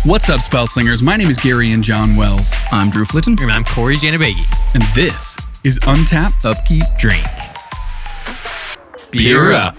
What's up, Spell Slingers? My name is Garion John Wells. I'm Drew Flitton. And I'm Cory Janibagian. And this is Untap Upkeep. Drink. Beer Up.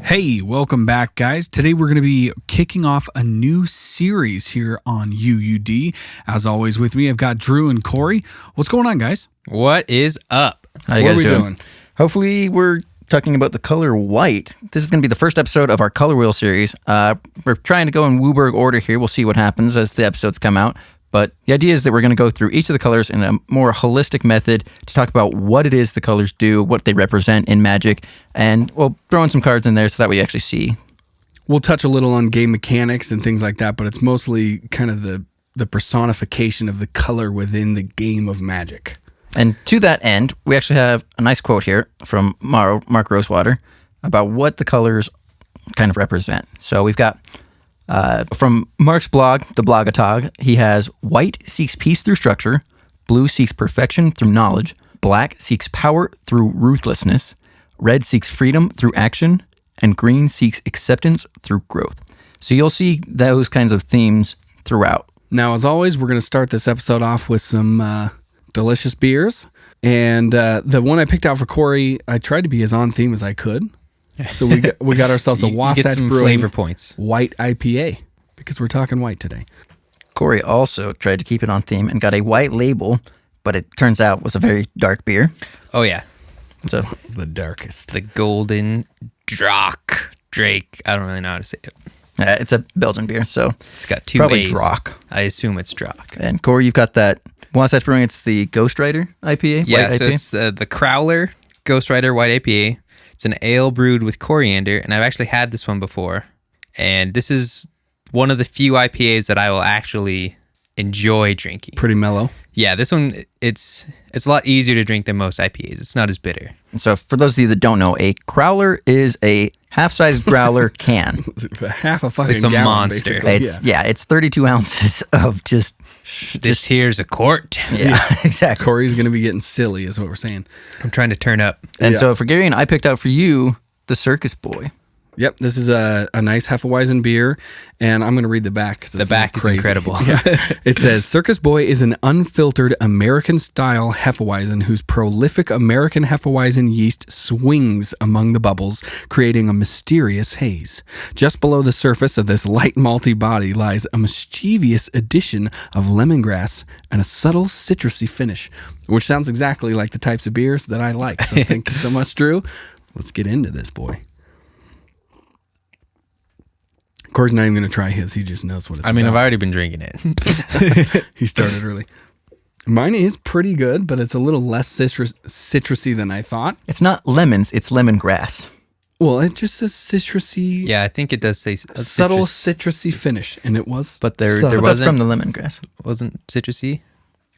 Hey, welcome back, guys. Today we're going to be kicking off a new series here on UUD. As always, with me, I've got Drew and Cory. What's going on, guys? What is up? How you guys doing? Hopefully we're talking about the color white. This is going to be the first episode of our Color Wheel series. We're trying to go in Wooburg order here. We'll see what happens as the episodes come out. But the idea is that we're going to go through each of the colors in a more holistic method to talk about what it is the colors do, what they represent in Magic, and we'll throw in some cards in there so that we actually see. We'll touch a little on game mechanics and things like that, but it's mostly kind of the personification of the color within the game of Magic. And to that end, we actually have a nice quote here from Mark Rosewater about what the colors kind of represent. So we've got from Mark's blog, the Blogatog, he has white seeks peace through structure, blue seeks perfection through knowledge, black seeks power through ruthlessness, red seeks freedom through action, and green seeks acceptance through growth. So you'll see those kinds of themes throughout. Now, as always, we're going to start this episode off with some delicious beers. And the one I picked out for Cory, I tried to be as on theme as I could. So we got ourselves a Wasatch Brewing flavor points. White IPA because we're talking white today. Cory also tried to keep it on theme and got a white label, but it turns out was a very dark beer. Oh, yeah. So the darkest. The Golden Drake. I don't really know how to say it. It's a Belgian beer, so It's got two probably A's. Drock. I assume it's Drock. And Cory, you've got that Wasatch Brewing. It's the Ghost Rider IPA. Yeah, white so IPA. it's the Crowler Ghost Rider White IPA. It's an ale brewed with coriander, and I've actually had this one before. And this is one of the few IPAs that I will actually enjoy drinking. Pretty mellow. Yeah, this one, it's a lot easier to drink than most IPAs. It's not as bitter. So for those of you that don't know, a Crowler is a half-sized growler can. Half a fucking It's a gallon, monster. basically. It's 32 ounces of just This here's a quart. yeah, exactly. Cory's going to be getting silly is what we're saying. I'm trying to turn up. And Yeah. so for Garion, I picked out for you the Circus Boy. Yep, this is a nice Hefeweizen beer, and I'm going to read the back. 'Cause The it's back is crazy. incredible. Yeah. It says, Circus Boy is an unfiltered American-style Hefeweizen whose prolific American Hefeweizen yeast swings among the bubbles, creating a mysterious haze. Just below the surface of this light malty body lies a mischievous addition of lemongrass and a subtle citrusy finish, which sounds exactly like the types of beers that I like. So thank you so much, Drew. Let's get into this, boy. Cory's not even going to try his. He just knows what it's I've about. already been drinking it. He started early. Mine is pretty good, but it's a little less citrusy than I thought. It's not lemons, it's lemongrass. Well, it just says citrusy, Yeah, I think it does say subtle citrus, citrusy finish, and it was but there subtle. But that's wasn't from the lemongrass. wasn't citrusy,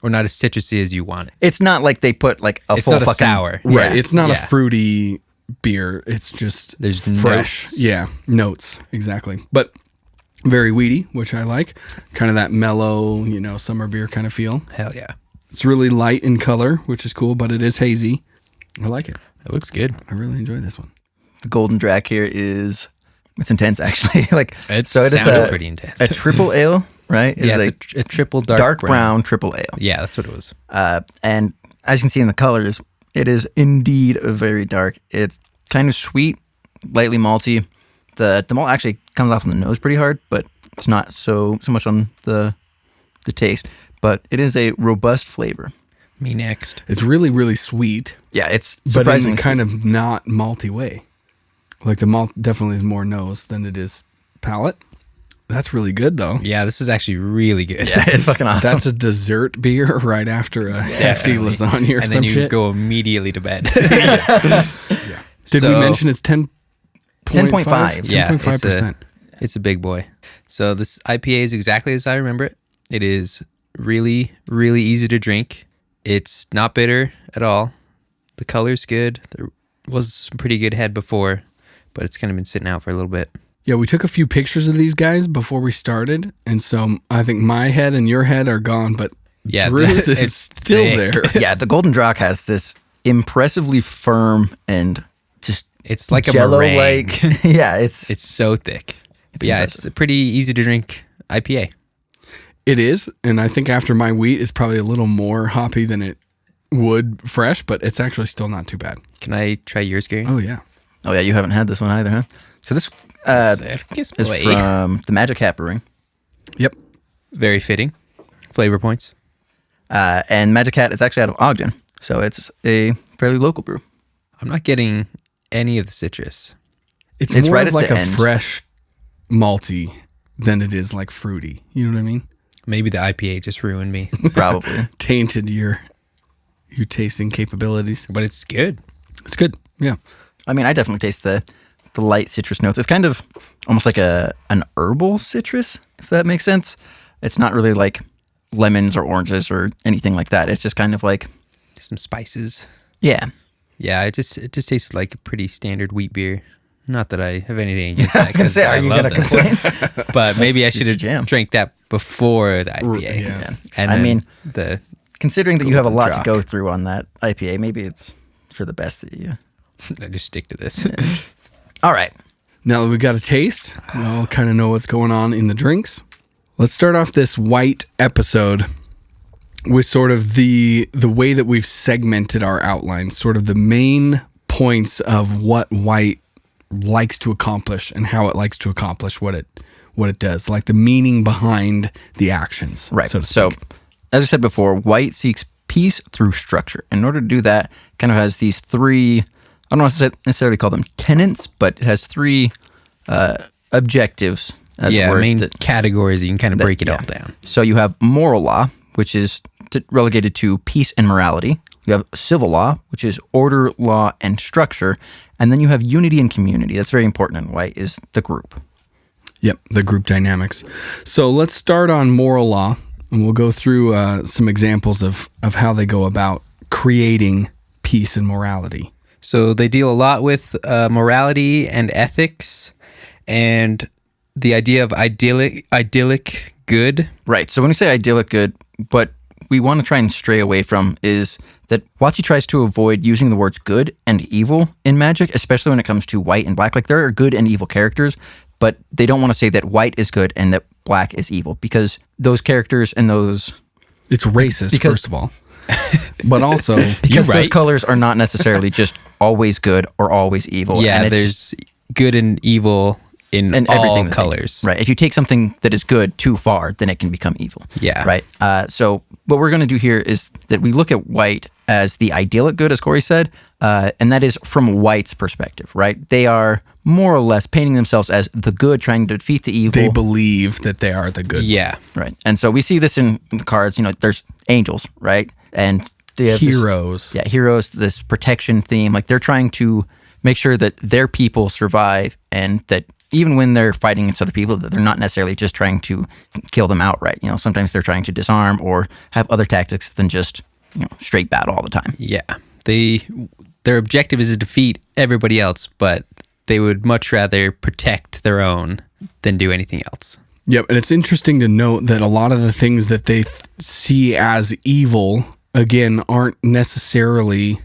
or not as citrusy as you want it. It's not like they put like a It's full not a fucking sour. Right, Yeah. it's not Yeah. a fruity beer. It's just There's fresh. notes. Yeah, notes, exactly. But very weedy, which I like. Kind of that mellow, summer beer kind of feel. Hell yeah, It's really light in color, which is cool, but it is hazy. I like it. it looks good. I really enjoy this one. The Golden Drac here it's intense actually. It is sounded pretty intense. a triple ale, right? Yeah, it's a triple dark brown triple ale. Yeah, that's what it was. And as you can see in the colors, it is indeed very dark. It's kind of sweet, lightly malty. The malt actually comes off on the nose pretty hard, but it's not so much on the taste. But it is a robust flavor. Me next. It's really, really sweet, Yeah, it's but in surprisingly a kind of not malty way. Like the malt definitely is more nose than it is palate. That's really good though. Yeah, this is actually really good. Yeah, it's fucking awesome. That's a dessert beer right after a hefty lasagna or And some then you shit. go immediately to bed. Did we So- mention it's 10.5? Yeah, 10.5%. It's a big boy. So this IPA is exactly as I remember it. It is really, really easy to drink. It's not bitter at all. The color's good. There was some pretty good head before, but it's kind of been sitting out for a little bit. Yeah, we took a few pictures of these guys before we started, and so I think my head and your head are gone, but Yeah, Drew's is it's still thick. there. Yeah, the Golden Drock has this impressively firm and just It's like a Jello-like. meringue. Yeah, it's It's so thick. But yeah, impressive. it's a pretty easy to drink IPA. It is, and I think after my wheat, it's probably a little more hoppy than it would fresh, but it's actually still not too bad. Can I try yours, Gary? Oh yeah, Oh yeah, you haven't had this one either, huh? So this is from the Magic Hat Brewing, yep. Very fitting. Flavor points. and Magic Hat is actually out of Ogden, so it's a fairly local brew. I'm not getting any of the citrus. It's It's more right of at like the a end. fresh malty than it is like fruity. You know what I mean? Maybe the IPA just ruined me, Probably. Tainted your tasting capabilities. but it's good. It's good. Yeah. I mean, I definitely taste the light citrus notes. It's kind of almost like an herbal citrus, if that makes sense. It's not really like lemons or oranges or anything like that. It's just kind of like, Some spices. yeah. Yeah, it just tastes like a pretty standard wheat beer. Not that I have anything against I that. was gonna 'cause say, are I you love gonna this. complain? But maybe I That's should your have jam. drank that before the IPA. Yeah. And I then mean, the Considering that you have a lot Golden to Drock. go through on that IPA, maybe it's for the best that you. I just stick to this. All right. Now that we've got a taste, we all kind of know what's going on in the drinks. Let's start off this white episode with sort of the way that we've segmented our outline, sort of the main points of what white likes to accomplish and how it likes to accomplish what it does, like the meaning behind the actions. Right. So, to So, speak. as I said before, white seeks peace through structure. In order to do that, it kind of has these three, I don't want to necessarily call them tenets, but it has three objectives as yeah, words main that- categories. You can kind of break it yeah. all down. So you have moral law, which is relegated to peace and morality. You have civil law, which is order, law, and structure. And then you have unity and community. That's very important in white, is the group. Yep, the group dynamics. So let's start on moral law, and we'll go through some examples of how they go about creating peace and morality. So they deal a lot with morality and ethics and the idea of idyllic good. Right. So when we say idyllic good, what we want to try and stray away from is that Watsy tries to avoid using the words good and evil in Magic, especially when it comes to white and black. Like there are good and evil characters, but they don't want to say that white is good and that black is evil, because those characters and those... It's racist, first of all, but also Because You're those right. colors are not necessarily just always good or always evil. Yeah, and it's there's good and evil in and all everything that they do. colors. Right. If you take something that is good too far, then it can become evil. Yeah. Right. So what we're going to do here is that we look at white as the idyllic good, as Cory said, and that is from white's perspective. Right. They are more or less painting themselves as the good, trying to defeat the evil. they believe that they are the good. Yeah. Right. And so we see this in the cards. You know, there's angels, right, and they have this- Heroes. heroes, this protection theme. Like they're trying to make sure that their people survive, and that even when they're fighting against other people, that they're not necessarily just trying to kill them outright. You know, sometimes they're trying to disarm or have other tactics than just, you know, straight battle all the time. Yeah. Their objective is to defeat everybody else, but they would much rather protect their own than do anything else. Yep, and it's interesting to note that a lot of the things that they see as evil, again, aren't necessarily,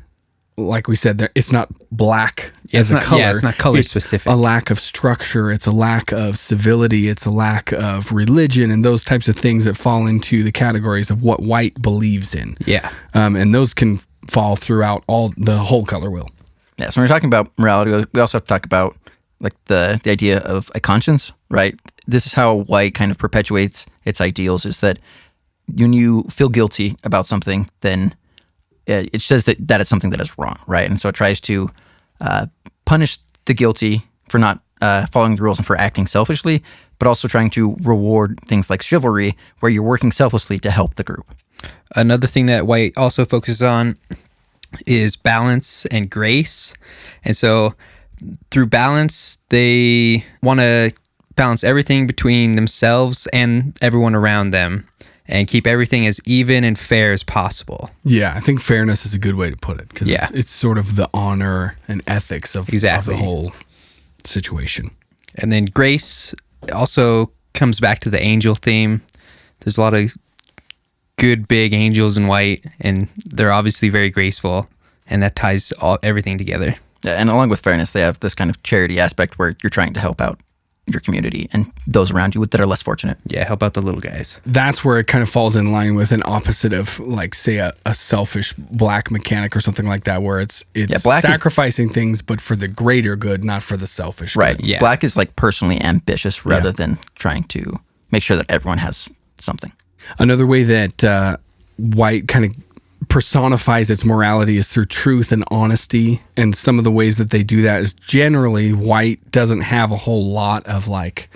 like we said, it's not black as a color. Yeah, it's not color It's specific. a lack of structure. It's a lack of civility. It's a lack of religion and those types of things that fall into the categories of what white believes in. Yeah. And those can fall throughout the whole color wheel. Yeah, so when we're talking about morality, we also have to talk about like the idea of a conscience, right? This is how white kind of perpetuates its ideals, is that when you feel guilty about something, then it says that it's something that is wrong, right? And so it tries to punish the guilty for not following the rules and for acting selfishly, but also trying to reward things like chivalry, where you're working selflessly to help the group. Another thing that white also focuses on is balance and grace. And so through balance, they want to balance everything between themselves and everyone around them and keep everything as even and fair as possible. Yeah, I think fairness is a good way to put it, because Yeah. it's sort of the honor and ethics of Exactly. the whole situation. And then grace also comes back to the angel theme. There's a lot of good big angels in white, and they're obviously very graceful, and that ties everything together. Yeah, and along with fairness, they have this kind of charity aspect where you're trying to help out your community and those around you that are less fortunate. Yeah, help out the little guys. That's where it kind of falls in line with an opposite of, like, say, a selfish black mechanic or something like that, where it's black sacrificing things, but for the greater good, not for the selfish Right. good. Yeah. Black is like personally ambitious rather than trying to make sure that everyone has something. Another way that white kind of personifies its morality is through truth and honesty. And some of the ways that they do that is generally white doesn't have a whole lot of like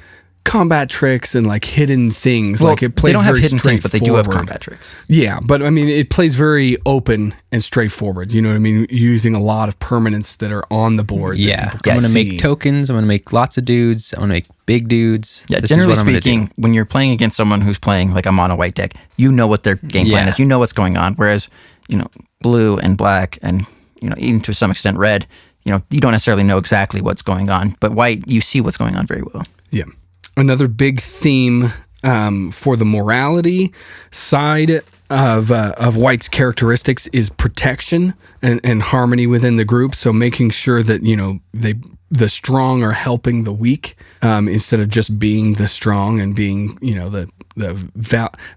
combat tricks and like hidden things. Well, like it plays they don't have very hidden things, but they do have straightforward. combat tricks. Yeah, but I mean, it plays very open and straightforward. You know what I mean? Using a lot of permanents that are on the board. that Yeah, people can I'm going to see. make tokens. I'm going to make lots of dudes. I'm going to make big dudes. Yeah, This is generally what I'm gonna speaking, do. when you're playing against someone who's playing like a mono white deck, you know what their game plan Yeah. is. You know what's going on. Whereas, you know, blue and black and, you know, even to some extent red, you know, you don't necessarily know exactly what's going on. But white, you see what's going on very well. Yeah. Another big theme for the morality side of white's characteristics is protection and harmony within the group. So making sure that, you know, the strong are helping the weak instead of just being the strong and being, you know, the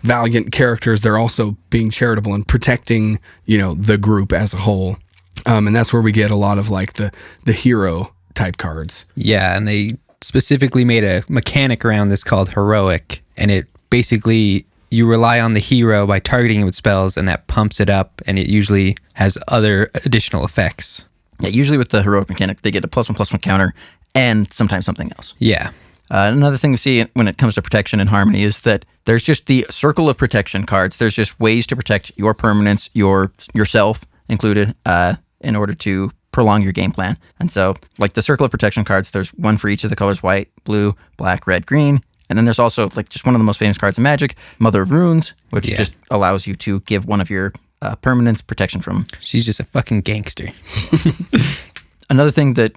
valiant characters. They're also being charitable and protecting, you know, the group as a whole. And that's where we get a lot of like the hero type cards. Yeah, and they specifically made a mechanic around this called heroic, and it basically you rely on the hero by targeting it with spells, and that pumps it up, and it usually has other additional effects. Yeah, usually with the heroic mechanic, they get a +1/+1 counter and sometimes something else. Yeah. Another thing we see when it comes to protection and harmony is that there's just the circle of protection cards. There's just ways to protect your permanents, yourself included, in order to prolong your game plan. And so, like the circle of protection cards, there's one for each of the colors: white, blue, black, red, green. And then there's also like just one of the most famous cards in Magic, Mother of Runes, which just allows you to give one of your permanents protection from. She's just a fucking gangster. Another thing that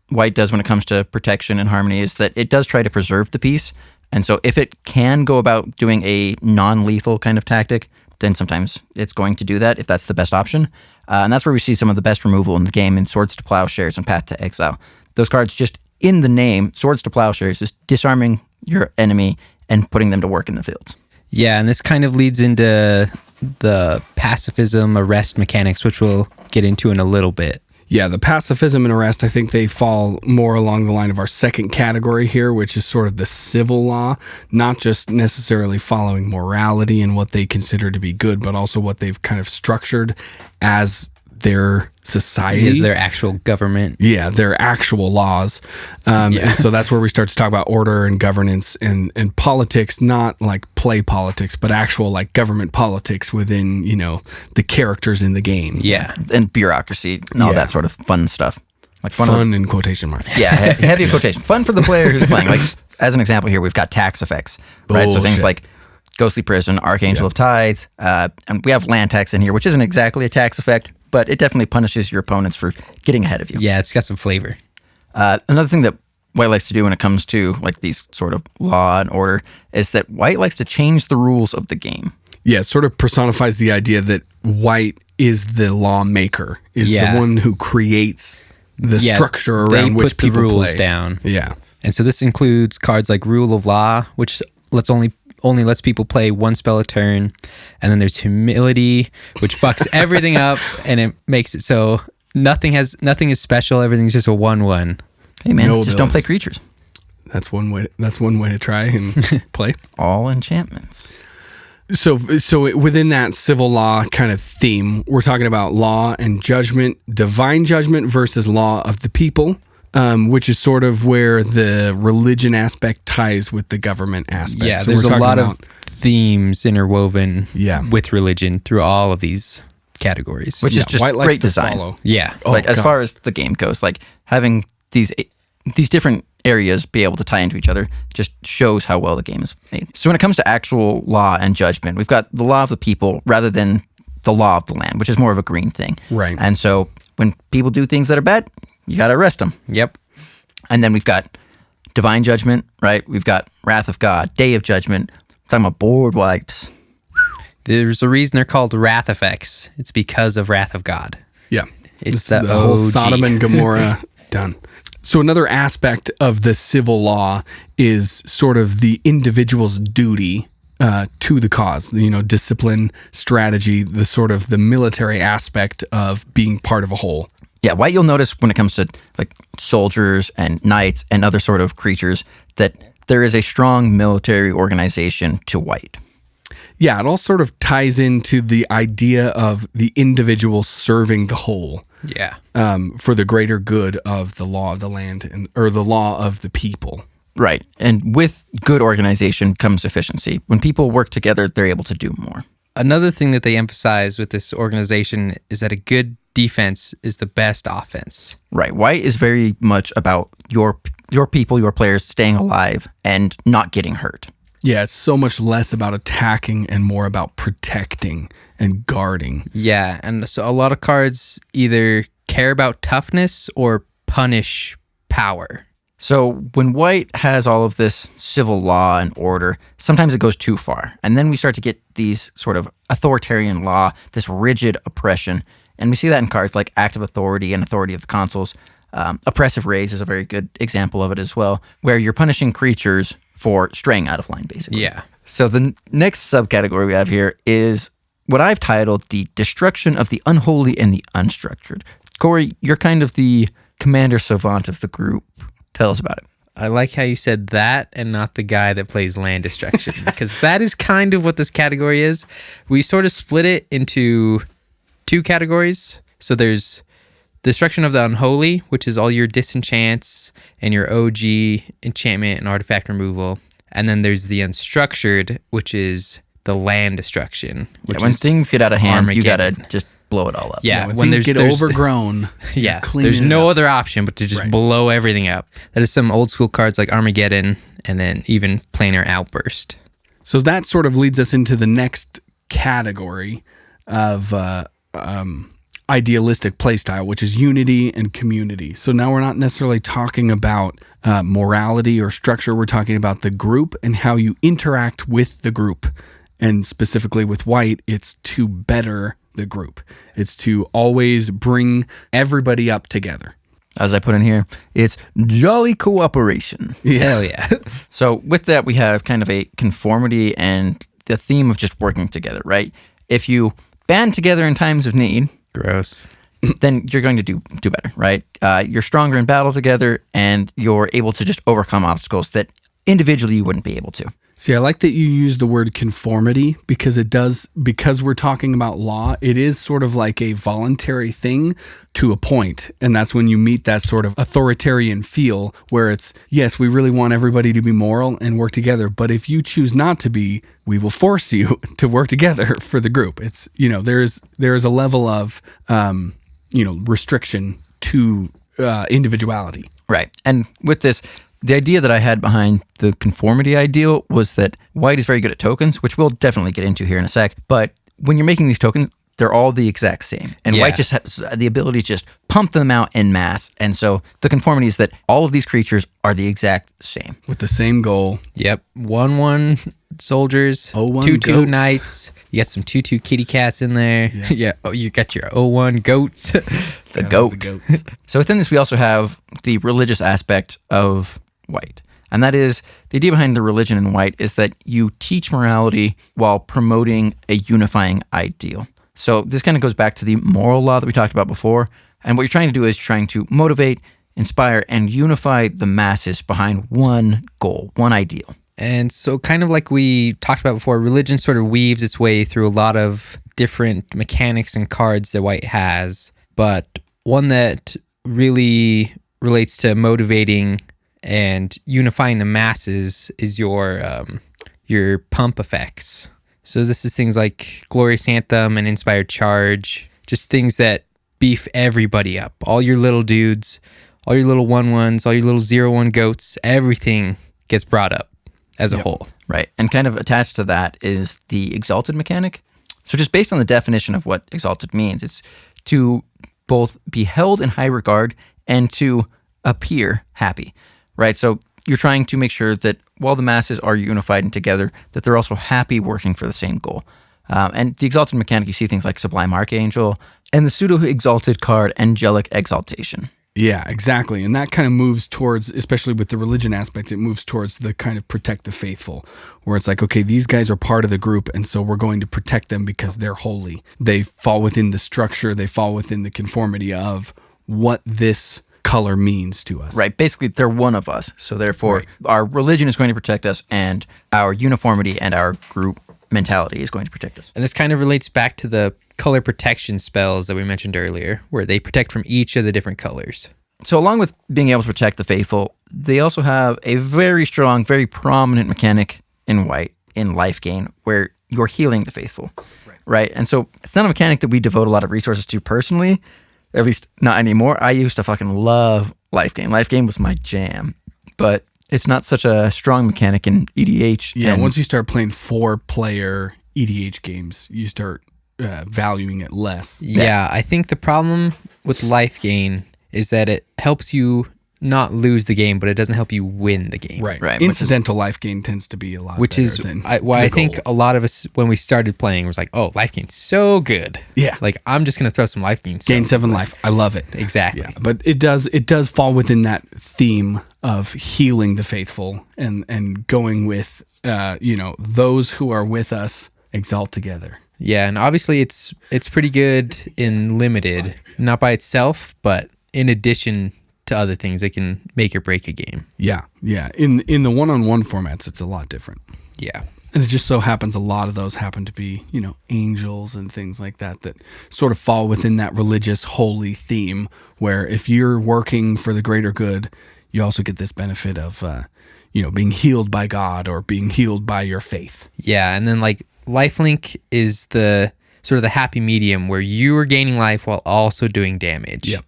white does when it comes to protection and harmony is that it does try to preserve the piece. And so if it can go about doing a non-lethal kind of tactic, then sometimes it's going to do that if that's the best option. And that's where we see some of the best removal in the game in Swords to Plowshares and Path to Exile. Those cards, just in the name, Swords to Plowshares, is disarming your enemy and putting them to work in the fields. Yeah, and this kind of leads into the pacifism arrest mechanics, which we'll get into in a little bit. Yeah, the pacifism and arrest, I think they fall more along the line of our second category here, which is sort of the civil law, not just necessarily following morality and what they consider to be good, but also what they've kind of structured as their society. Is their actual government. Yeah, their actual laws. And so that's where we start to talk about order and governance and politics, not like play politics, but actual like government politics within, you know, the characters in the game. Yeah. And bureaucracy and all that sort of fun stuff. Like Fun in quotation marks. Yeah, heavy quotation. Fun for the player who's playing. Like, as an example here, we've got tax effects, right? So things Bullshit. like Ghostly Prison, Archangel of Tides, and we have land tax in here, which isn't exactly a tax effect, but it definitely punishes your opponents for getting ahead of you. Yeah, it's got some flavor. Another thing that White likes to do when it comes to like these sort of law and order is that White likes to change the rules of the game. Yeah, it sort of personifies the idea that white is the lawmaker, is Yeah. the one who creates the structure around they which put the people rules play. down. Yeah. And so this includes cards like Rule of Law, which only lets people play one spell a turn. And then there's Humility, which fucks everything up, and it makes it so nothing is special. Everything's just a 1/1. Hey man, No just don't play abilities. creatures. That's one way to try and play. All enchantments. So within that civil law kind of theme, we're talking about law and judgment, divine judgment versus law of the people, which is sort of where the religion aspect ties with the government aspect. Yeah, So there's we're a talking lot about- of themes interwoven Yeah. with religion through all of these categories. Which is just white likes great to design. follow. yeah. Oh, like as God. far as the game goes, like having these different areas be able to tie into each other just shows how well the game is made. So when it comes to actual law and judgment, we've got the law of the people rather than the law of the land, which is more of a green thing. Right. And so when people do things that are bad, you got to arrest them. Yep. And then we've got divine judgment, right? We've got wrath of God, day of judgment. We're talking about board wipes. There's a reason they're called wrath effects. It's because of Wrath of God. Yeah. It's the the whole OG. Sodom and Gomorrah done. So another aspect of the civil law is sort of the individual's duty to the cause, discipline, strategy, the sort of the military aspect of being part of a whole. Yeah, White, you'll notice when it comes to like soldiers and knights and other sort of creatures that there is a strong military organization to White. Yeah, it all sort of ties into the idea of the individual serving the whole. Yeah. For the greater good of the law of the land or the law of the people. Right. And with good organization comes efficiency. When people work together, they're able to do more. Another thing that they emphasize with this organization is that a good defense is the best offense. Right. White is very much about your people, your players staying alive and not getting hurt. Yeah, it's so much less about attacking and more about protecting and guarding. Yeah, and so a lot of cards either care about toughness or punish power. So when White has all of this civil law and order, sometimes it goes too far. And then we start to get these sort of authoritarian law, this rigid oppression. And we see that in cards like Active Authority and Authority of the Consuls. Oppressive Raise is a very good example of it as well, where you're punishing creatures for straying out of line, basically. Yeah. So the next subcategory we have here is what I've titled the destruction of the unholy and the unstructured. Cory, you're kind of the commander savant of the group. Tell us about it. I like how you said that and not the guy that plays land destruction, because that is kind of what this category is. We sort of split it into two categories. So there's destruction of the unholy, which is all your disenchants and your OG enchantment and artifact removal. And then there's the unstructured, which is the land destruction. Which When is things get out of hand, you gotta Armageddon. just blow it all up. Yeah, when things get overgrown. Yeah, clean there's it no up. other option but to just Right. blow everything up. That is some old school cards like Armageddon and then even Planar Outburst. So that sort of leads us into the next category of idealistic playstyle, which is unity and community. So now we're not necessarily talking about morality or structure. We're talking about the group and how you interact with the group. And specifically with White, it's to better the group. It's to always bring everybody up together. As I put in here, it's jolly cooperation. Hell yeah. So with that, we have kind of a conformity and the theme of just working together, right? If you band together in times of need, Gross. then you're going to do better, right? You're stronger in battle together, and you're able to just overcome obstacles that individually you wouldn't be able to. See, I like that you use the word conformity because because we're talking about law, it is sort of like a voluntary thing to a point. And that's when you meet that sort of authoritarian feel where it's, yes, we really want everybody to be moral and work together. But if you choose not to be, we will force you to work together for the group. It's, there is a level of, restriction to individuality. Right. And with this, the idea that I had behind the conformity ideal was that White is very good at tokens, which we'll definitely get into here in a sec. But when you're making these tokens, they're all the exact same. And Yeah. White just has the ability to just pump them out en masse. And so the conformity is that all of these creatures are the exact same. With the same goal. Yep. 1/1 soldiers, 0-1 2/2 goats. knights. You got some 2/2 kitty cats in there. Yeah. Oh, you got your 0-1 goats. The Yeah, goat. the goats. So within this, we also have the religious aspect of White. And that is, the idea behind the religion in White is that you teach morality while promoting a unifying ideal. So this kind of goes back to the moral law that we talked about before. And what you're trying to do is trying to motivate, inspire, and unify the masses behind one goal, one ideal. And so kind of like we talked about before, religion sort of weaves its way through a lot of different mechanics and cards that White has. But one that really relates to motivating and unifying the masses is your pump effects. So this is things like Glorious Anthem and Inspired Charge, just things that beef everybody up. All your little dudes, all your little 1/1s, all your little 0-1 goats, everything gets brought up as a whole. Right. And kind of attached to that is the exalted mechanic. So just based on the definition of what exalted means, it's to both be held in high regard and to appear happy, right? So you're trying to make sure that while the masses are unified and together, that they're also happy working for the same goal. And the Exalted mechanic, you see things like Sublime Archangel and the pseudo-exalted card Angelic Exaltation. Yeah, exactly. And that kind of moves towards, especially with the religion aspect, it moves towards the kind of protect the faithful, where it's like, okay, these guys are part of the group, and so we're going to protect them because they're holy. They fall within the structure, they fall within the conformity of what this color means to us. Right. Basically, they're one of us. So therefore, our religion is going to protect us, and our uniformity and our group mentality is going to protect us. And this kind of relates back to the color protection spells that we mentioned earlier, where they protect from each of the different colors. So along with being able to protect the faithful, they also have a very strong, very prominent mechanic in white, in life gain, where you're healing the faithful. Right. And so it's not a mechanic that we devote a lot of resources to personally, at least not anymore. I used to fucking love life gain. Life gain was my jam. But it's not such a strong mechanic in EDH. Yeah, once you start playing 4-player EDH games, you start valuing it less. Yeah, I think the problem with life gain is that it helps you not lose the game, but it doesn't help you win the game. Right. Incidental life gain tends to be a lot which better is than why I the think goal. a lot of us, when we started playing, was like, oh, life gain's so good. Yeah. Like, I'm just going to throw some life gain. Gain 7 life. I love it. Exactly. Yeah, but it does fall within that theme of healing the faithful and going with those who are with us exalt together. Yeah, and obviously it's pretty good in limited, not by itself, but in addition to other things that can make or break a game. Yeah. In the one-on-one formats, it's a lot different. Yeah. And it just so happens a lot of those happen to be, angels and things like that sort of fall within that religious holy theme, where if you're working for the greater good, you also get this benefit of, being healed by God or being healed by your faith. Yeah, and then like lifelink is the sort of the happy medium where you are gaining life while also doing damage. Yep.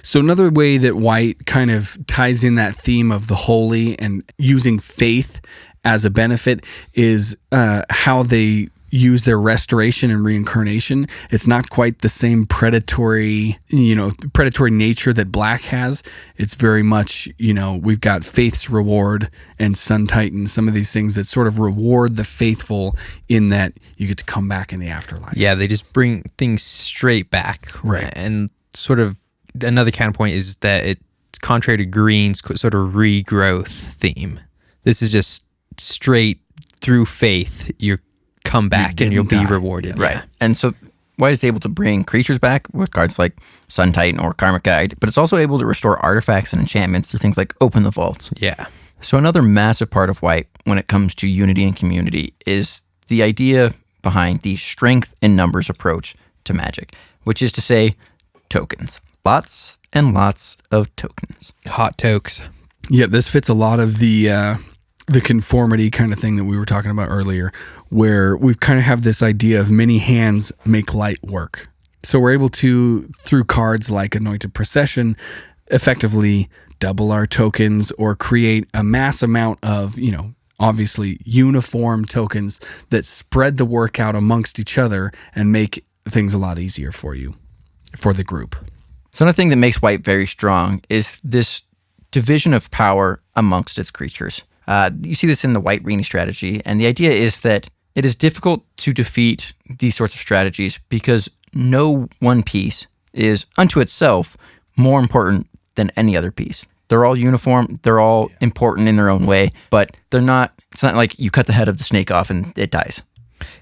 So another way that white kind of ties in that theme of the holy and using faith as a benefit is how they use their restoration and reincarnation. It's not quite the same predatory nature that black has. It's very much, we've got faith's reward and Sun Titan, some of these things that sort of reward the faithful in that you get to come back in the afterlife. Yeah, they just bring things straight back. Right. And sort of another counterpoint is that it's contrary to Green's sort of regrowth theme. This is just straight through faith. You're come back and you'll be rewarded. Right. And so white is able to bring creatures back with cards like Sun Titan or Karmic Guide, but it's also able to restore artifacts and enchantments through things like Open the Vaults. Yeah. So another massive part of white when it comes to unity and community is the idea behind the strength in numbers approach to Magic, which is to say tokens. Lots and lots of tokens. Hot tokes. Yeah, this fits a lot of the conformity kind of thing that we were talking about earlier, where we kind of have this idea of many hands make light work. So we're able to, through cards like Anointed Procession, effectively double our tokens or create a mass amount of, obviously uniform tokens that spread the work out amongst each other and make things a lot easier for you, for the group. So another thing that makes white very strong is this division of power amongst its creatures. You see this in the white Rini strategy, and the idea is that it is difficult to defeat these sorts of strategies because no one piece is unto itself more important than any other piece. They're all uniform, they're all important in their own way, but it's not like you cut the head of the snake off and it dies.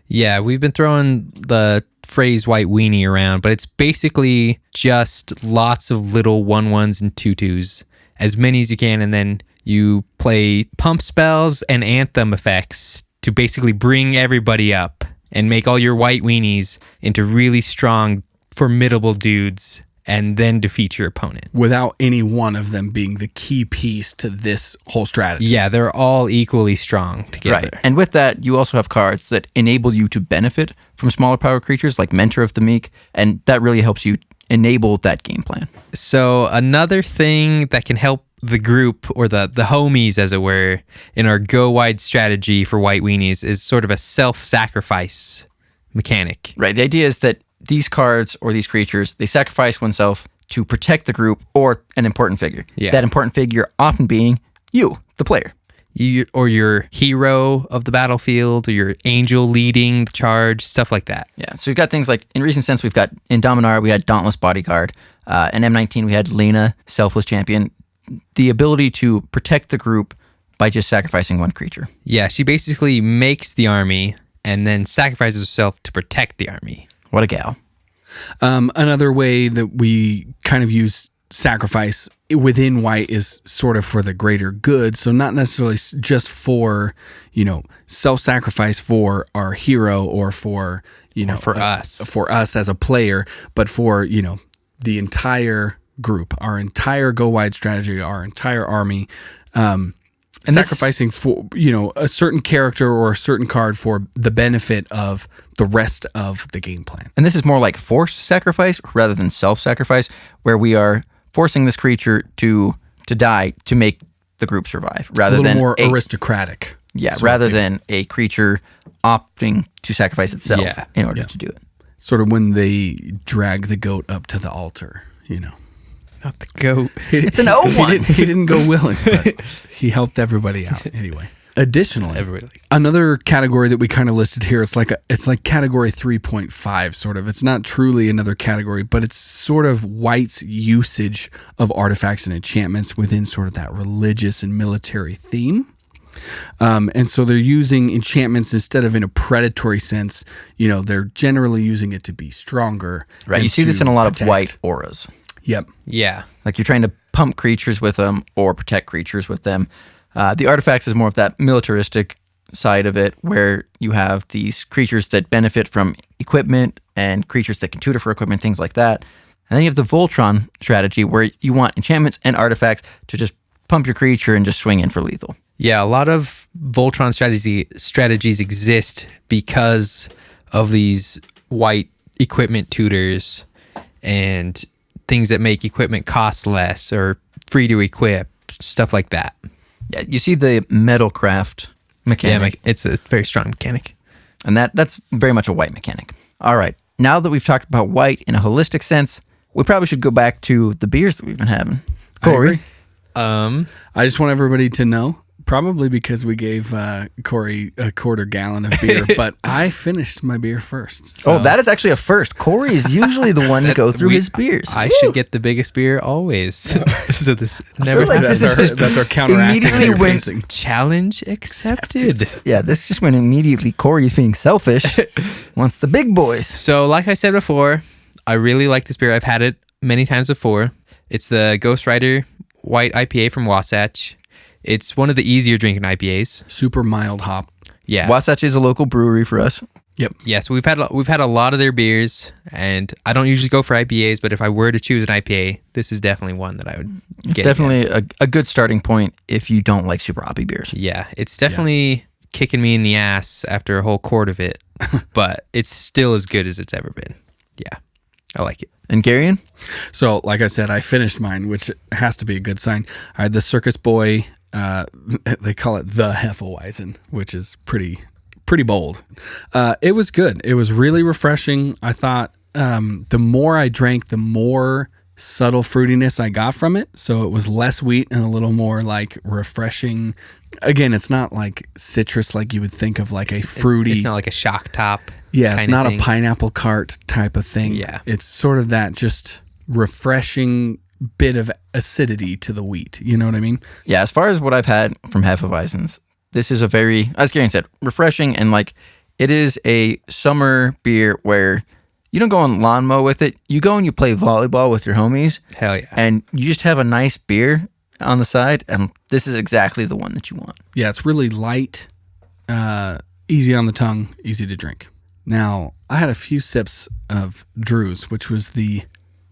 Yeah, we've been throwing the phrase white weenie around, but it's basically just lots of little 1/1s and 2/2s, as many as you can, and then you play pump spells and anthem effects to basically bring everybody up and make all your white weenies into really strong, formidable dudes, and then defeat your opponent. Without any one of them being the key piece to this whole strategy. Yeah, they're all equally strong together. Right. And with that, you also have cards that enable you to benefit from smaller power creatures like Mentor of the Meek, and that really helps you enable that game plan. So another thing that can help the group, or the homies as it were, in our go wide strategy for white weenies is sort of a self-sacrifice mechanic. Right. The idea is that these cards or these creatures, they sacrifice oneself to protect the group or an important figure. Yeah. That important figure often being you, the player. your hero of the battlefield, or your angel leading the charge, stuff like that. Yeah, so we've got things like, in recent sense, we've got, in Dominar, we had Dauntless Bodyguard. In M19, we had Lena, Selfless Champion. The ability to protect the group by just sacrificing one creature. Yeah, she basically makes the army and then sacrifices herself to protect the army. What a gal. Another way that we kind of use sacrifice within white is sort of for the greater good. So not necessarily just for, self-sacrifice for our hero or for, for us as a player, but for, the entire group, our entire go wide strategy, our entire army, and sacrificing for, a certain character or a certain card for the benefit of the rest of the game plan. And this is more like forced sacrifice rather than self-sacrifice, where we are forcing this creature to die to make the group survive, rather than more aristocratic. Yeah, rather than a creature opting to sacrifice itself in order to do it. Sort of when they drag the goat up to the altar, Not the goat. It's an O1. He didn't go willing, but he helped everybody out anyway. Additionally, another category that we kind of listed here, it's like category 3.5 sort of. It's not truly another category, but it's sort of white's usage of artifacts and enchantments within sort of that religious and military theme. And so they're using enchantments instead of in a predatory sense. They're generally using it to be stronger. Right. You see this in a lot of white auras. Yep. Yeah. Like you're trying to pump creatures with them or protect creatures with them. The artifacts is more of that militaristic side of it, where you have these creatures that benefit from equipment and creatures that can tutor for equipment, things like that. And then you have the Voltron strategy, where you want enchantments and artifacts to just pump your creature and just swing in for lethal. Yeah, a lot of Voltron strategies exist because of these white equipment tutors and things that make equipment cost less or free to equip, stuff like that. Yeah, you see the metalcraft mechanic. Yeah, it's a very strong mechanic. And that's very much a white mechanic. All right, now that we've talked about white in a holistic sense, we probably should go back to the beers that we've been having. Cory? I just want everybody to know, probably because we gave Cory a quarter gallon of beer, but I finished my beer first. So. Oh, that is actually a first. Cory is usually the one to go through his beers. I should get the biggest beer always. So this never like happens. That's our counteracting. Immediately went challenge accepted. Yeah, this just went immediately. Cory's being selfish. Wants the big boys. So like I said before, I really like this beer. I've had it many times before. It's the Ghost Rider White IPA from Wasatch. It's one of the easier drinking IPAs. Super mild hop. Yeah. Wasatch is a local brewery for us. Yep. Yeah, so we've had a lot of their beers, and I don't usually go for IPAs, but if I were to choose an IPA, this is definitely one that I would get. It's definitely a good starting point if you don't like super hoppy beers. Yeah, it's definitely kicking me in the ass after a whole quart of it, but it's still as good as it's ever been. Yeah, I like it. And Garion? So, like I said, I finished mine, which has to be a good sign. I had the Circus Boy, they call it the Hefeweizen, which is pretty bold. It was good. It was really refreshing. I thought the more I drank, the more subtle fruitiness I got from it. So it was less wheat and a little more like refreshing. Again, it's not like citrus like you would think of, like a fruity. It's not like a shock top. Yeah, it's not a pineapple cart type of thing. Yeah. It's sort of that just refreshing bit of acidity to the wheat. You know what I mean? Yeah, as far as what I've had from Hefeweizens, this is a very, as Garion said, refreshing, and like it is a summer beer where you don't go on lawn mow with it. You go and you play volleyball with your homies. Hell yeah. And you just have a nice beer on the side, and this is exactly the one that you want. Yeah, it's really light, easy on the tongue, easy to drink. Now, I had a few sips of Drew's, which was the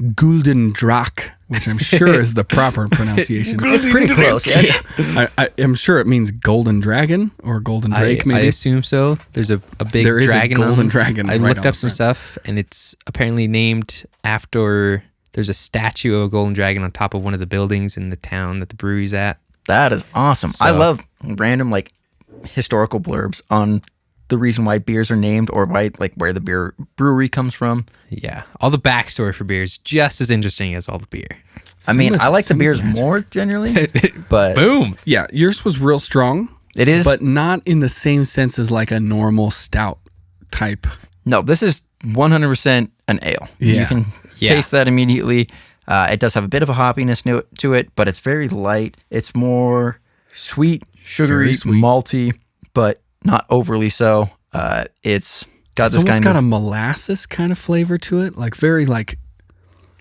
Gulden Draak, which I'm sure is the proper pronunciation. It's pretty close, yeah. I'm sure it means golden dragon or golden drake, maybe. I assume so. There's a big there is dragon. A golden dragon. I right looked up some stuff, and it's apparently named after. There's a statue of a golden dragon on top of one of the buildings in the town that the brewery's at. That is awesome. I love random like historical blurbs on the reason why beers are named or why like where the beer brewery comes from. Yeah. All the backstory for beer is just as interesting as all the beer. I mean, I like the Some beers magic. more generally, but Boom. Yeah, yours was real strong, it is. but not in the same sense as like a normal stout type. No, this is 100% an ale. Yeah. You can taste that immediately. It does have a bit of a hoppiness to it, but it's very light. It's more sweet, sugary, Very sweet. malty, but not overly so. It's got It's this almost kind got of a molasses kind of flavor to it, like very like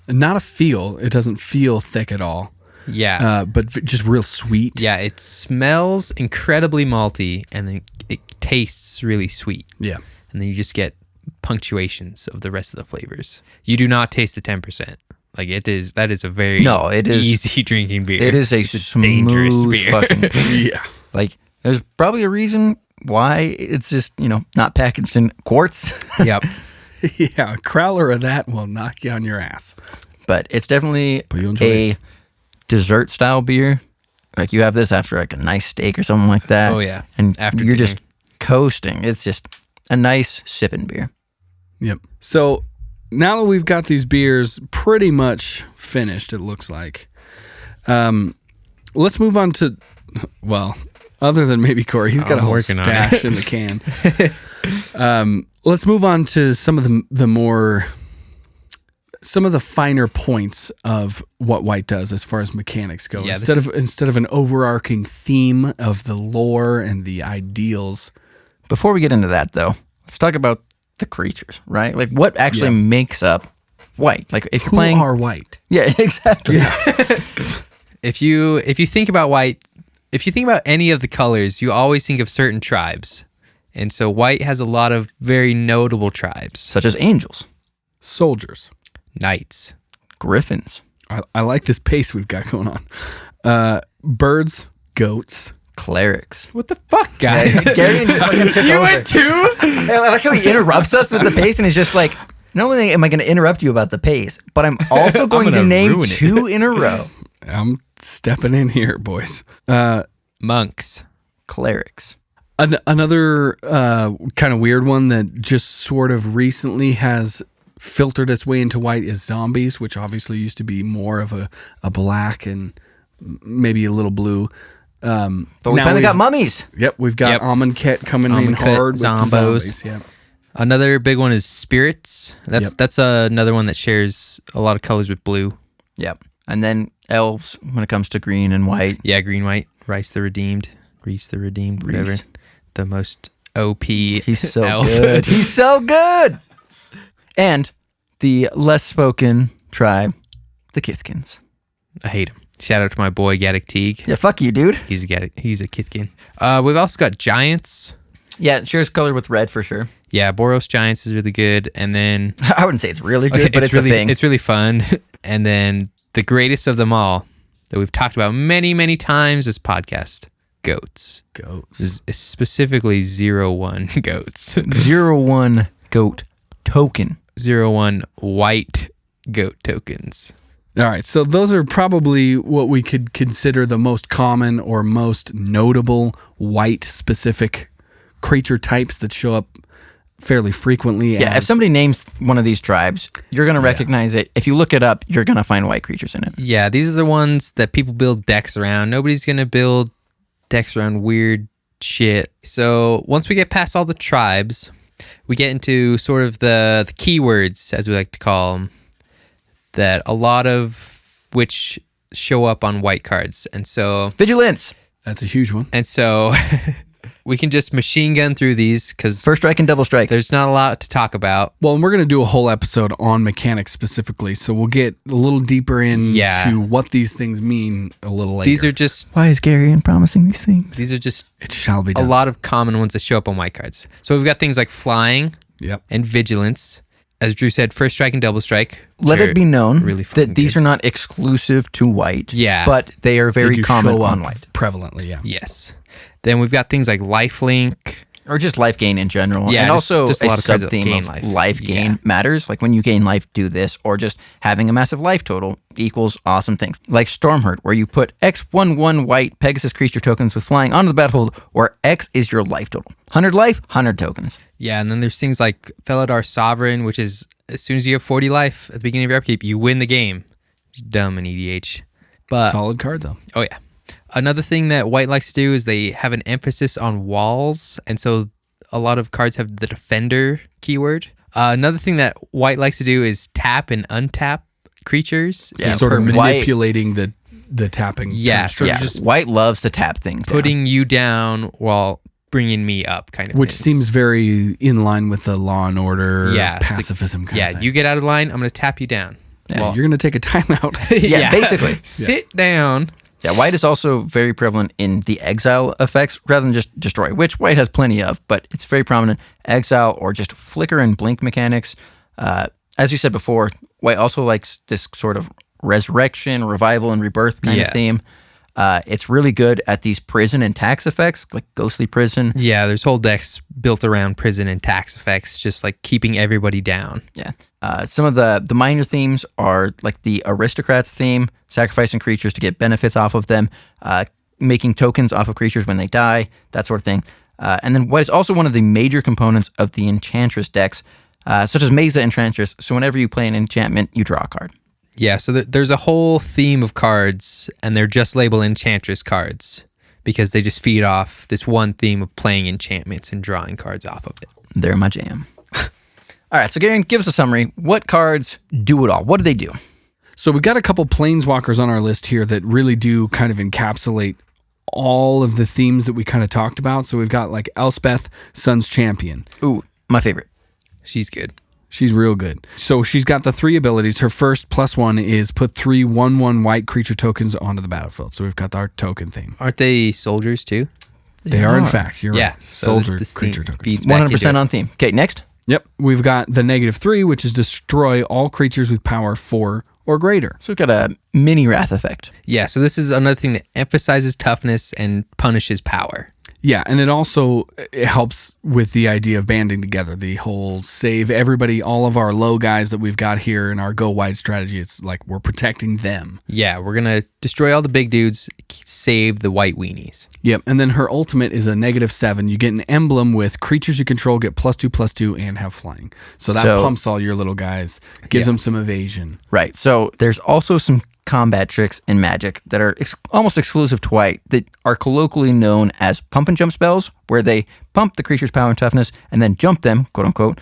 not a feel. It doesn't feel thick at all, Yeah. but just real sweet. Yeah, it smells incredibly malty and then it tastes really sweet. Yeah. And then you just get punctuations of the rest of the flavors. You do not taste the 10%. Like that is a very it is easy drinking beer. It is a It's dangerous smooth beer. fucking Yeah. like. There's probably a reason why it's just not packaged in quarts, Yep. Yeah. A crowler of that will knock you on your ass. but it's definitely But you'll enjoy a dessert style beer. Like you have this after like a nice steak or something like that. Oh, yeah. and After you're dinner. just coasting. It's just a nice sipping beer. Yep. So now that we've got these beers pretty much finished, it looks like, let's move on to, well, other than maybe Cory, he's got a I'm whole working on stash in the can. Let's move on to some of some of the finer points of what white does as far as mechanics go. Yeah, Instead of an overarching theme of the lore and the ideals. Before we get into that, though, let's talk about the creatures, right? Like what actually makes up white. Like if you're Who playing, are white? yeah, exactly. If you think about white, if you think about any of the colors, you always think of certain tribes. And so white has a lot of very notable tribes. Such as angels, Soldiers. Knights. griffins, I like this pace we've got going on. Birds, goats. clerics. What the fuck, guys? Garion just fucking took You over. went too? I like how he interrupts us with the pace and is just like, not only am I going to interrupt you about the pace, but I'm also going to gonna name ruin it. 2 in a row. I'm stepping in here, boys. Monks. Clerics. Another kind of weird one that just sort of recently has filtered its way into white is zombies, which obviously used to be more of a black and maybe a little blue. But we finally got mummies. Yep, we've got Yep. Amonkhet coming in Amonkhet, hard with the zombos. zombies. Yeah. Another big one is spirits. That's another one that shares a lot of colors with blue. Yep. And then elves when it comes to green and white. Yeah, green, white, Rice the Redeemed, whatever. Reese. The most OP. He's so elf. good. He's so good. And the less spoken tribe, the Kithkins. I hate him. Shout out to my boy Gaddock Teague. Yeah, fuck you, dude. He's a Kithkin. We've also got giants. Yeah, it shares color with red for sure. Yeah, Boros Giants is really good. And then I wouldn't say it's really good, but it's really a thing. It's really fun. And then the greatest of them all that we've talked about many, many times this podcast, goats. Goats. Is specifically 0-1 goats. 0-1 goat token. 0-1 white goat tokens. All right, so those are probably what we could consider the most common or most notable white specific creature types that show up fairly frequently. Yeah, if as- somebody names one of these tribes, you're going to recognize it. If you look it up, you're going to find white creatures in it. Yeah, these are the ones that people build decks around. Nobody's going to build decks around weird shit. So once we get past all the tribes, we get into sort of the keywords, as we like to call them, that a lot of which show up on white cards. And so Vigilance. That's a huge one. we can just machine gun through these because First strike and double strike. there's not a lot to talk about. Well, and we're going to do a whole episode on mechanics specifically, so we'll get a little deeper into Yeah. what these things mean a little later. These are just Why is Garion promising these things? It shall be a done. lot of common ones that show up on white cards. So we've got things like flying Yep. and vigilance. As Drew said, first strike and double strike. Let which it be known really fucking that these good. are not exclusive to white. Yeah. But they are They very do common show on up white. prevalently, yeah. Yes. Then we've got things like lifelink. or just life gain in general. Yeah, and also just a lot of cards that sub-theme gain of life. life gain Yeah. matters. Like when you gain life, do this, or just having a massive life total equals awesome things. Like Stormhurt, where you put X11 white Pegasus creature tokens with flying onto the battlefield, where X is your life total. 100 life, 100 tokens. Yeah, and then there's things like Felidar Sovereign, which is as soon as you have 40 life at the beginning of your upkeep, you win the game. It's dumb in EDH. But Solid card, though. oh yeah. Another thing that White likes to do is they have an emphasis on walls, and so a lot of cards have the defender keyword. Another thing that White likes to do is tap and untap creatures. So sort of White- manipulating the tapping. Yeah, construct, sort of Yeah, just white loves to tap things down. putting you down while bringing me up, kind of. which things. seems very in line with the Law and Order Yeah, it's like- pacifism kind yeah. of thing. You get out of line, I'm going to tap you down. Yeah, Well, you're going to take a timeout. Yeah, basically. Sit down. Yeah, white is also very prevalent in the exile effects rather than just destroy, which white has plenty of, but it's very prominent. Exile or just flicker and blink mechanics. As you said before, white also likes this sort of resurrection, revival, and rebirth kind of Yeah. theme. It's really good at these prison and tax effects, like ghostly prison. Yeah, there's whole decks built around prison and tax effects, just like keeping everybody down. Yeah. Some of the minor themes are like the aristocrats theme, sacrificing creatures to get benefits off of them, making tokens off of creatures when they die, that sort of thing. And then what is also one of the major components of the enchantress decks, such as Mesa Enchantress. So whenever you play an enchantment, you draw a card. Yeah, so there's a whole theme of cards, and they're just labeled Enchantress cards because they just feed off this one theme of playing enchantments and drawing cards off of it. They're my jam. All right, so Garion, give us a summary. What cards do it all? What do they do? So we've got a couple planeswalkers on our list here that really do kind of encapsulate all of the themes that we kind of talked about. So we've got like Elspeth, Sun's Champion. Ooh, my favorite. She's good. She's real good. So she's got the 3 abilities. Her first +1 is put 3 1/1 white creature tokens onto the battlefield. So we've got our token theme. Aren't they soldiers too? They are in fact, you're Yeah, right. so this- Soldier this creature theme tokens. feeds back into 100% it. on theme. Okay, next. Yep. We've got the -3, which is destroy all creatures with power 4 or greater. So we've got a mini wrath effect. Yeah, so this is another thing that emphasizes toughness and punishes power. Yeah, and it helps with the idea of banding together. The whole save everybody, all of our low guys that we've got here in our go wide strategy. It's like we're protecting them. Yeah, we're going to destroy all the big dudes, save the white weenies. Yep, and then her ultimate is a -7. You get an emblem with creatures you control get +2/+2 and have flying. So that pumps all your little guys, gives them some evasion. Right. So there's also some combat tricks in Magic that are almost exclusive to white that are colloquially known as pump and jump spells, where they pump the creature's power and toughness and then jump them, quote unquote,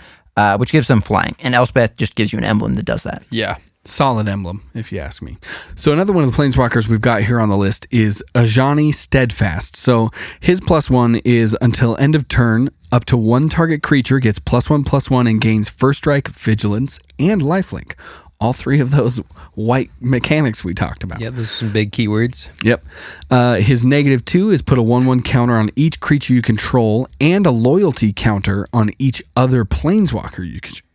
which gives them flying. And Elspeth just gives you an emblem that does that. Yeah. Solid emblem, if you ask me. So another one of the planeswalkers we've got here on the list is Ajani Steadfast. So his +1 is until end of turn, up to 1 target creature gets +1/+1 and gains first strike, vigilance, and lifelink. All 3 of those white mechanics we talked about. Yeah, those are some big keywords. Yep. His -2 is put a 1/1 counter on each creature you control and a loyalty counter on each other planeswalker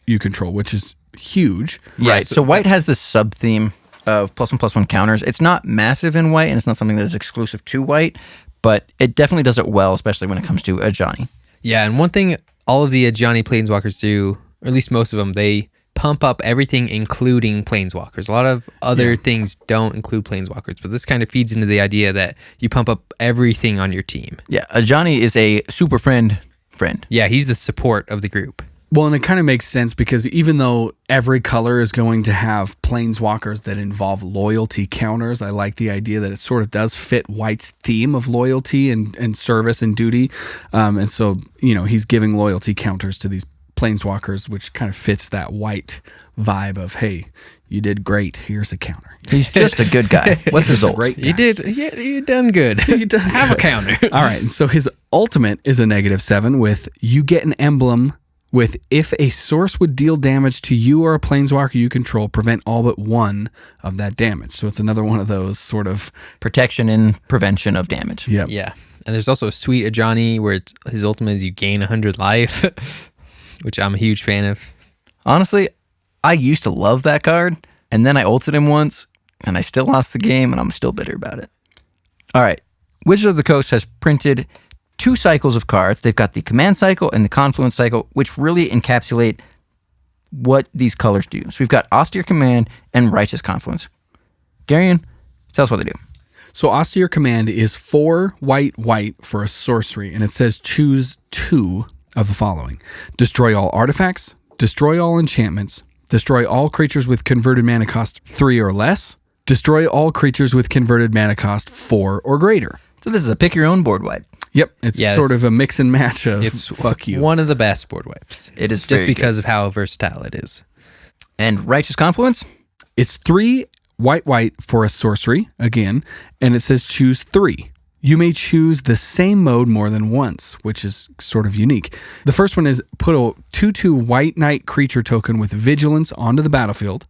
you control, which is huge. Right. So white has this sub theme of +1/+1 counters. It's not massive in white, and it's not something that is exclusive to white, but it definitely does it well, especially when it comes to Ajani. Yeah, and one thing all of the Ajani planeswalkers do, or at least most of them, they pump up everything, including planeswalkers. A lot of other things don't include planeswalkers, but this kind of feeds into the idea that you pump up everything on your team. Yeah, Ajani is a super friend. Yeah, he's the support of the group. Well, and it kind of makes sense because even though every color is going to have planeswalkers that involve loyalty counters, I like the idea that it sort of does fit White's theme of loyalty and service and duty. And so, he's giving loyalty counters to these planeswalkers, which kind of fits that White vibe of, hey, you did great. Here's a counter. He's just a good guy. What's his ult? Great guy. You done good. You done have a counter. All right. And so his ultimate is a -7 with you get an emblem with if a source would deal damage to you or a planeswalker you control, prevent all but 1 of that damage. So it's another one of those sort of Protection and prevention of damage. Yep. Yeah. And there's also a sweet Ajani where his ultimate is you gain 100 life, which I'm a huge fan of. Honestly, I used to love that card, and then I ulted him once, and I still lost the game, and I'm still bitter about it. All right. Wizard of the Coast has printed two cycles of cards. They've got the command cycle and the confluence cycle, which really encapsulate what these colors do. So we've got austere command and righteous confluence. Garion, tell us what they do. So austere command is 4 white for a sorcery, and it says choose 2 of the following. Destroy all artifacts, destroy all enchantments, destroy all creatures with converted mana cost 3 or less, destroy all creatures with converted mana cost 4 or greater. So this is a pick your own board wipe. Yep, it's sort of a mix and match of fuck you. One of the best board wipes. It is just because of how versatile it is. And righteous confluence? It's 3 white for a sorcery, again, and it says choose 3. You may choose the same mode more than once, which is sort of unique. The first one is put a 2/2 white knight creature token with vigilance onto the battlefield.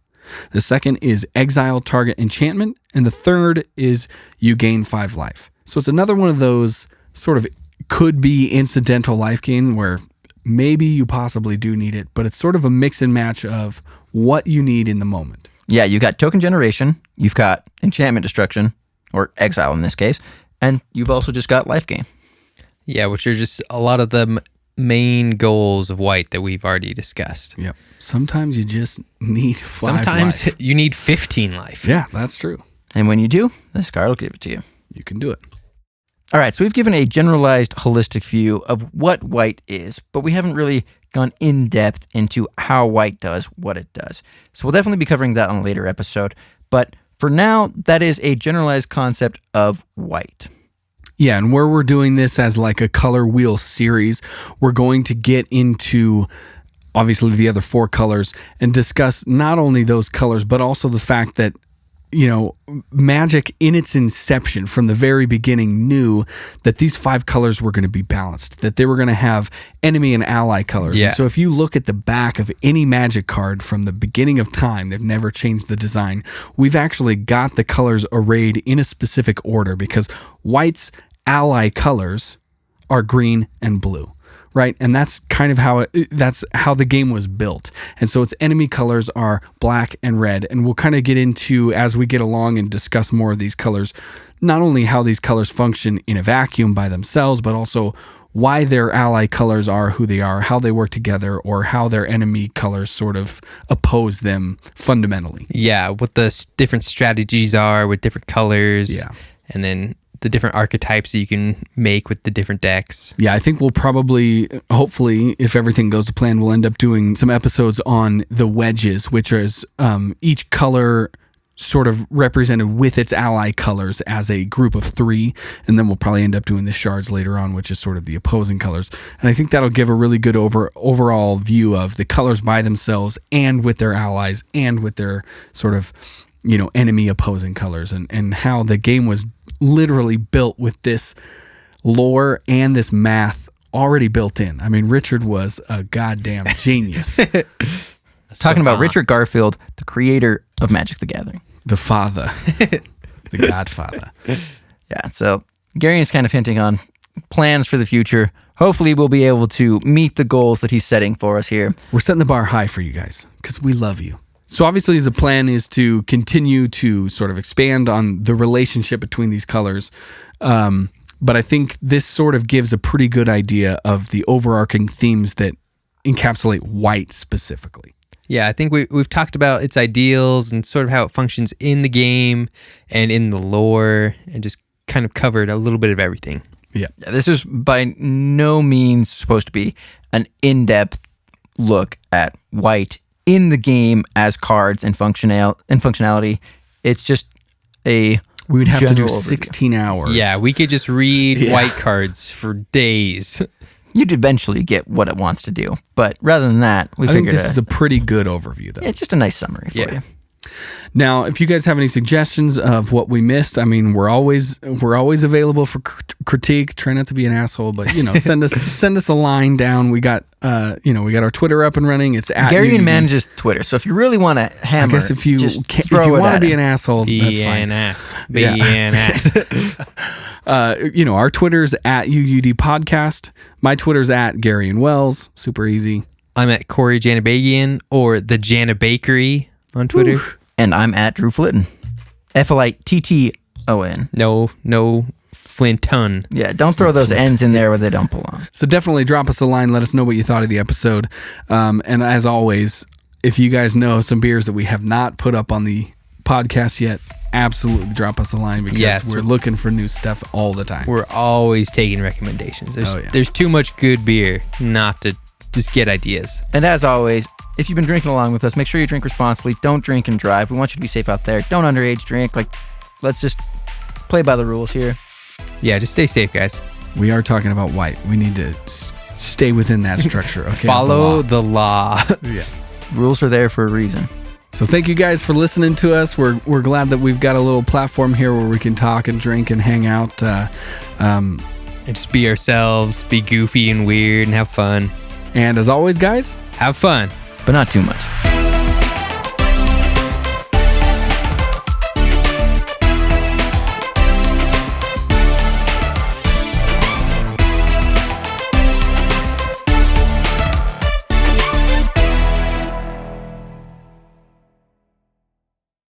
The second is exile target enchantment, and the third is you gain 5 life. So it's another one of those sort of could be incidental life gain where maybe you possibly do need it, but it's sort of a mix and match of what you need in the moment. Yeah, you got token generation, you've got enchantment destruction, or exile in this case, and you've also just got life gain. Yeah, which are just a lot of the main goals of white that we've already discussed. Yep. Sometimes you just need 5 Sometimes life. you need 15 life. Yeah, that's true. And when you do, this card will give it to you. You can do it. All right, so we've given a generalized, holistic view of what white is, but we haven't really gone in depth into how white does what it does. So we'll definitely be covering that on a later episode. But for now, that is a generalized concept of white. Yeah, and where we're doing this as like a color wheel series, we're going to get into obviously the other 4 colors and discuss not only those colors, but also the fact that, you know, Magic in its inception from the very beginning knew that these 5 colors were going to be balanced, that they were going to have enemy and ally colors. Yeah. And so if you look at the back of any Magic card from the beginning of time, they've never changed the design. We've actually got the colors arrayed in a specific order because white's ally colors are green and blue. Right, and that's kind of how the game was built. And so its enemy colors are black and red, and we'll kind of get into as we get along and discuss more of these colors, not only how these colors function in a vacuum by themselves, but also why their ally colors are who they are, how they work together, or how their enemy colors sort of oppose them fundamentally. Yeah, what the different strategies are with different colors. Yeah, and then the different archetypes that you can make with the different decks. Yeah, I think we'll probably, hopefully, if everything goes to plan, we'll end up doing some episodes on the wedges, which is each color sort of represented with its ally colors as a group of 3. And then we'll probably end up doing the shards later on, which is sort of the opposing colors. And I think that'll give a really good overall view of the colors by themselves and with their allies and with their sort of, you know, enemy opposing colors and how the game was literally built with this lore and this math already built in. I mean, Richard was a goddamn genius. Talking about Richard Garfield, the creator of Magic the Gathering. The father. The godfather. Yeah, so Garion's kind of hinting on plans for the future. Hopefully we'll be able to meet the goals that he's setting for us here. We're setting the bar high for you guys because we love you. So obviously the plan is to continue to sort of expand on the relationship between these colors. But I think this sort of gives a pretty good idea of the overarching themes that encapsulate white specifically. Yeah, I think we've talked about its ideals and sort of how it functions in the game and in the lore and just kind of covered a little bit of everything. Yeah. This is by no means supposed to be an in-depth look at white in the game as cards and functionality. It's just a We would have to do general overview. 16 hours. Yeah, we could just read white cards for days. You'd eventually get what it wants to do. But rather than that, we I think figured this is a pretty good overview, though. yeah, just a nice summary for you. Now, if you guys have any suggestions of what we missed, I mean, we're always available for critique. Try not to be an asshole, but you know, send us a line down. We got we got our Twitter up and running. It's at Garion UUD. manages Twitter, so if you really want to hammer, I guess if you throw it want to at be him. an asshole, that's fine. Be an ass. Our Twitter's at UUD Podcast. My Twitter's at Garion Wells. Super easy. I'm at Cory Janibagian or the Janibakery on Twitter. Oof. And I'm at Drew Flitton. Flitton. No Flitton. Yeah, don't throw those N's in there where they don't belong. So definitely drop us a line. Let us know what you thought of the episode. And as always, if you guys know some beers that we have not put up on the podcast yet, absolutely drop us a line because we're looking for new stuff all the time. We're always taking recommendations. Oh, yeah. There's too much good beer not to just get ideas. And as always, if you've been drinking along with us, make sure you drink responsibly. Don't drink and drive. We want you to be safe out there. Don't underage drink. Like, let's just play by the rules here. Yeah, just stay safe, guys. We are talking about white. We need to stay within that structure. Okay, Follow the law. Yeah. Rules are there for a reason. So thank you guys for listening to us. We're glad that we've got a little platform here where we can talk and drink and hang out. And just be ourselves, be goofy and weird and have fun. And as always, guys, have fun. But not too much.